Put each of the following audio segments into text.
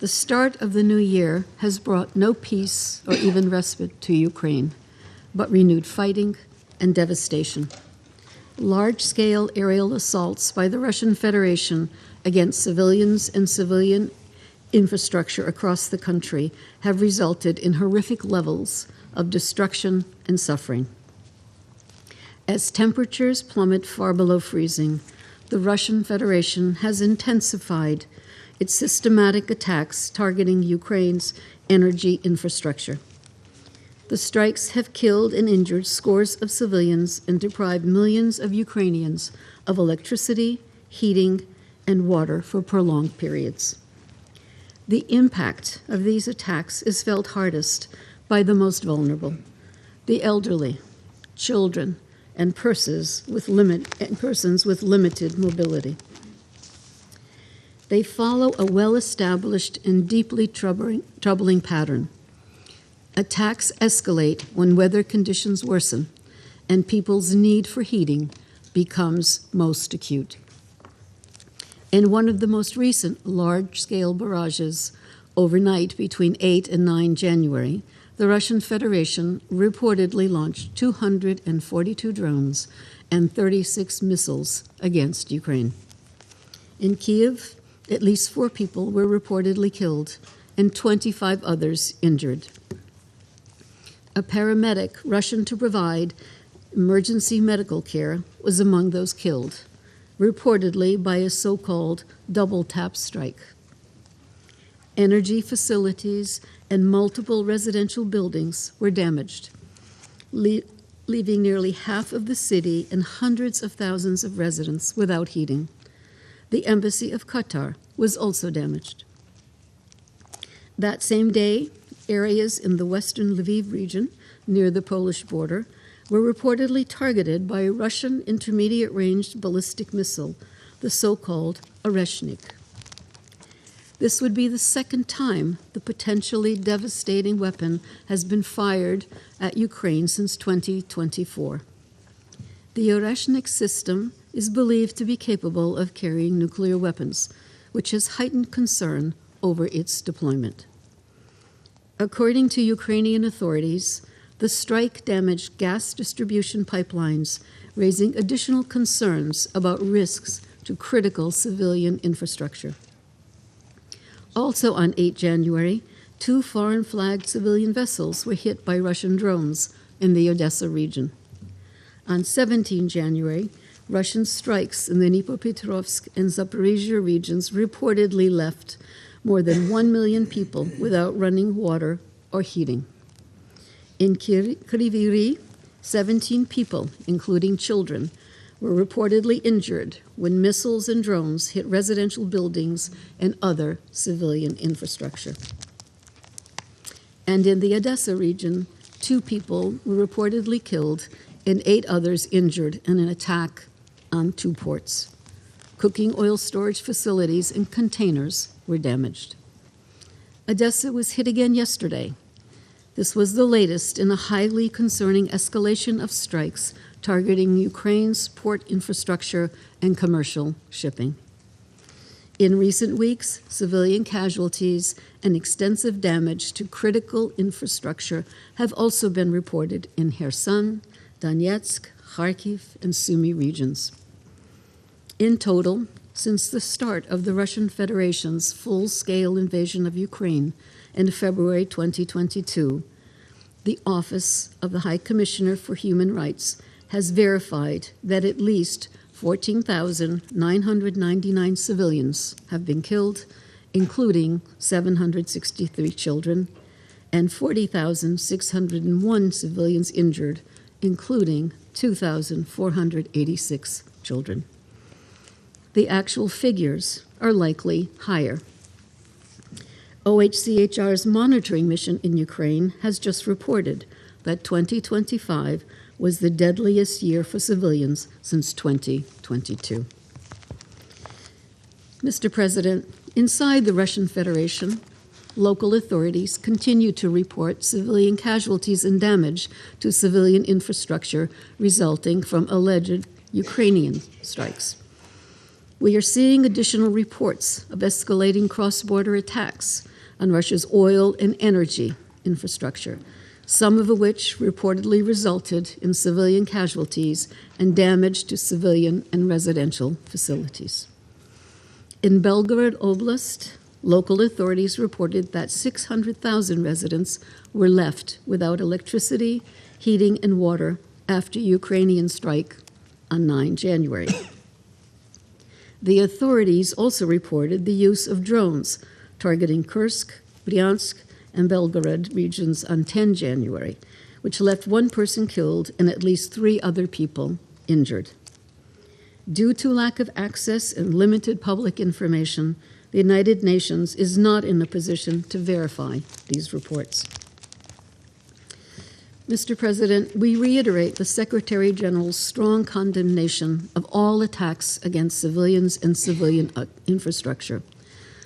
The start of the new year has brought no peace or even respite to Ukraine, but renewed fighting and devastation. Large-scale aerial assaults by the Russian Federation against civilians and civilian infrastructure across the country have resulted in horrific levels of destruction and suffering. As temperatures plummet far below freezing, the Russian Federation has intensified its systematic attacks targeting Ukraine's energy infrastructure. The strikes have killed and injured scores of civilians and deprived millions of Ukrainians of electricity, heating, and water for prolonged periods. The impact of these attacks is felt hardest by the most vulnerable, the elderly, children, and persons with limited mobility. They follow a well-established and deeply troubling pattern. Attacks escalate when weather conditions worsen and people's need for heating becomes most acute. In one of the most recent large-scale barrages overnight between 8 and 9 January, the Russian Federation reportedly launched 242 drones and 36 missiles against Ukraine. In Kyiv, at least 4 people were reportedly killed and 25 others injured. A paramedic rushing to provide emergency medical care was among those killed, reportedly by a so-called double-tap strike. Energy facilities and multiple residential buildings were damaged, leaving nearly half of the city and hundreds of thousands of residents without heating. The embassy of Qatar was also damaged. That same day, areas in the western Lviv region near the Polish border were reportedly targeted by a Russian intermediate-range ballistic missile, the so-called Oreshnik. This would be the second time the potentially devastating weapon has been fired at Ukraine since 2024. The Oreshnik system is believed to be capable of carrying nuclear weapons, which has heightened concern over its deployment. According to Ukrainian authorities, the strike damaged gas distribution pipelines, raising additional concerns about risks to critical civilian infrastructure. Also on 8 January, 2 foreign-flagged civilian vessels were hit by Russian drones in the Odessa region. On 17 January, Russian strikes in the Dnipropetrovsk and Zaporizhzhia regions reportedly left more than 1 million people without running water or heating. In Kryvyi Rih, 17 people, including children, were reportedly injured when missiles and drones hit residential buildings and other civilian infrastructure. And in the Odessa region, 2 people were reportedly killed and 8 others injured in an attack on 2 ports. Cooking oil storage facilities and containers were damaged. Odessa was hit again yesterday. This was the latest in a highly concerning escalation of strikes targeting Ukraine's port infrastructure and commercial shipping. In recent weeks, civilian casualties and extensive damage to critical infrastructure have also been reported in Kherson, Donetsk, Kharkiv, and Sumy regions. In total, since the start of the Russian Federation's full-scale invasion of Ukraine in February 2022, the Office of the High Commissioner for Human Rights has verified that at least 14,999 civilians have been killed, including 763 children, and 40,601 civilians injured, including 2,486 children. The actual figures are likely higher. OHCHR's monitoring mission in Ukraine has just reported that 2025 was the deadliest year for civilians since 2022. Mr. President, inside the Russian Federation, local authorities continue to report civilian casualties and damage to civilian infrastructure resulting from alleged Ukrainian strikes. We are seeing additional reports of escalating cross-border attacks on Russia's oil and energy infrastructure, some of which reportedly resulted in civilian casualties and damage to civilian and residential facilities. In Belgorod Oblast, local authorities reported that 600,000 residents were left without electricity, heating, and water after Ukrainian strike on 9 January. The authorities also reported the use of drones targeting Kursk, Bryansk, and Belgorod regions on 10 January, which left one person killed and at least 3 other people injured. Due to lack of access and limited public information, the United Nations is not in a position to verify these reports. Mr. President, we reiterate the Secretary General's strong condemnation of all attacks against civilians and civilian infrastructure.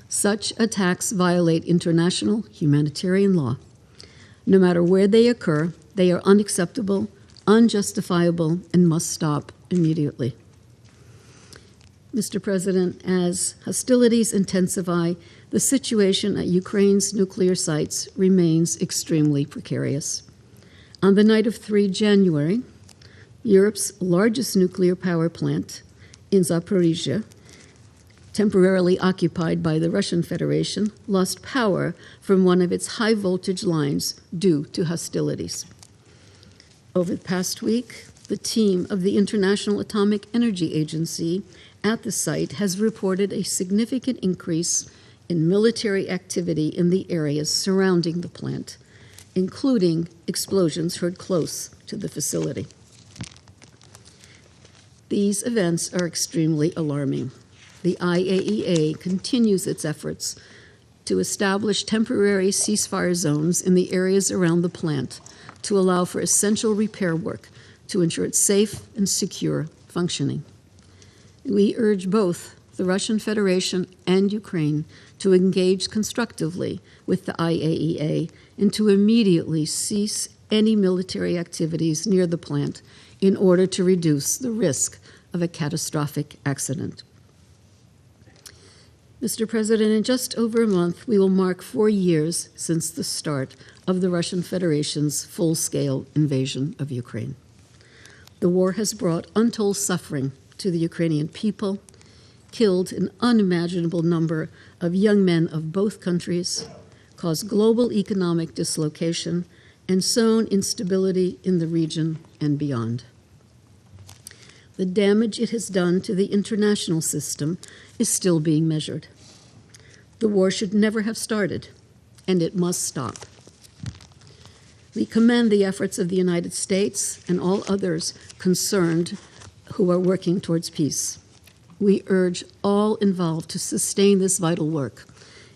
Such attacks violate international humanitarian law. No matter where they occur, they are unacceptable, unjustifiable, and must stop immediately. Mr. President, as hostilities intensify, the situation at Ukraine's nuclear sites remains extremely precarious. On the night of 3 January, Europe's largest nuclear power plant in Zaporizhia, temporarily occupied by the Russian Federation, lost power from one of its high-voltage lines due to hostilities. Over the past week, the team of the International Atomic Energy Agency at the site has reported a significant increase in military activity in the areas surrounding the plant, including explosions heard close to the facility. These events are extremely alarming. The IAEA continues its efforts to establish temporary ceasefire zones in the areas around the plant to allow for essential repair work to ensure its safe and secure functioning. We urge both the Russian Federation and Ukraine to engage constructively with the IAEA and to immediately cease any military activities near the plant in order to reduce the risk of a catastrophic accident. Mr. President, in just over a month, we will mark 4 years since the start of the Russian Federation's full-scale invasion of Ukraine. The war has brought untold suffering to the Ukrainian people, killed an unimaginable number of young men of both countries, caused global economic dislocation, and sown instability in the region and beyond. The damage it has done to the international system is still being measured. The war should never have started, and it must stop. We commend the efforts of the United States and all others concerned who are working towards peace. We urge all involved to sustain this vital work,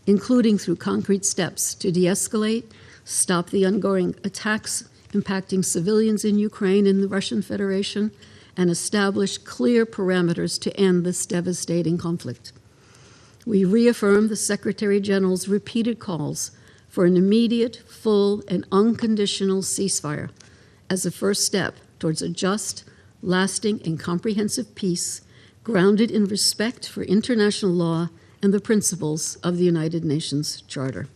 including through concrete steps to de-escalate, stop the ongoing attacks impacting civilians in Ukraine and the Russian Federation, and establish clear parameters to end this devastating conflict. We reaffirm the Secretary General's repeated calls for an immediate, full, and unconditional ceasefire as a first step towards a just, lasting, and comprehensive peace grounded in respect for international law and the principles of the United Nations Charter.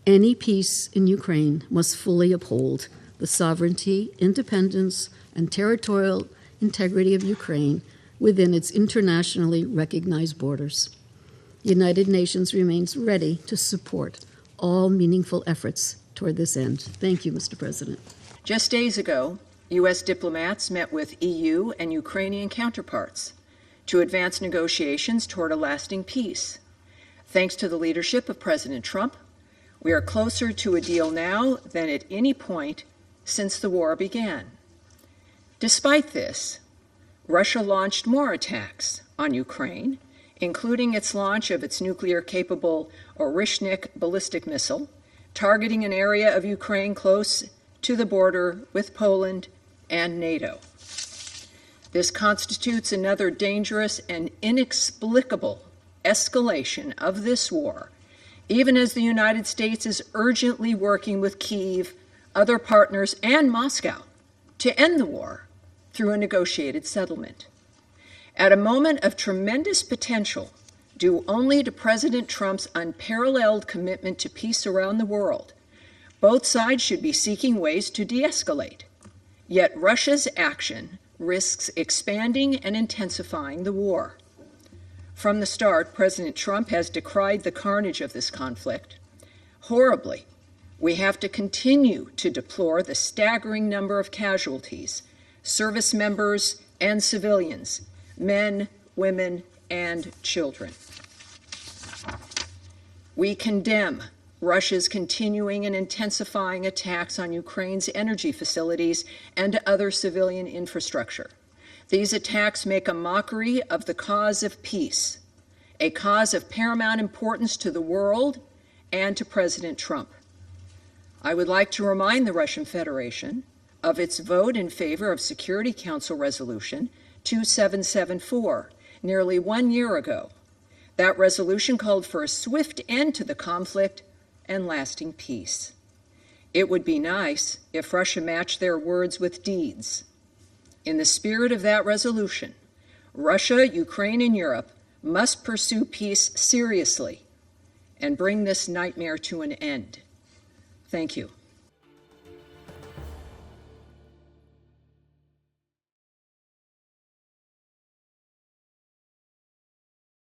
Any peace in Ukraine must fully uphold the sovereignty, independence, and territorial integrity of Ukraine within its internationally recognized borders. The United Nations remains ready to support all meaningful efforts toward this end. Thank you, Mr. President. Just days ago, U.S. diplomats met with EU and Ukrainian counterparts to advance negotiations toward a lasting peace. Thanks to the leadership of President Trump, we are closer to a deal now than at any point since the war began. Despite this, Russia launched more attacks on Ukraine, including its launch of its nuclear-capable Oreshnik ballistic missile, targeting an area of Ukraine close to the border with Poland and NATO. This constitutes another dangerous and inexplicable escalation of this war, even as the United States is urgently working with Kyiv, other partners, and Moscow to end the war through a negotiated settlement. At a moment of tremendous potential, due only to President Trump's unparalleled commitment to peace around the world. Both sides should be seeking ways to de-escalate. Yet Russia's action risks expanding and intensifying the war. From the start, President Trump has decried the carnage of this conflict. Horribly, we have to continue to deplore the staggering number of casualties, service members and civilians, men, women, and children. We condemn Russia's continuing and intensifying attacks on Ukraine's energy facilities and other civilian infrastructure. These attacks make a mockery of the cause of peace, a cause of paramount importance to the world and to President Trump. I would like to remind the Russian Federation of its vote in favor of Security Council Resolution 2774 nearly 1 year ago. That resolution called for a swift end to the conflict and lasting peace. It would be nice if Russia matched their words with deeds. In the spirit of that resolution, Russia, Ukraine, and Europe must pursue peace seriously and bring this nightmare to an end. Thank you.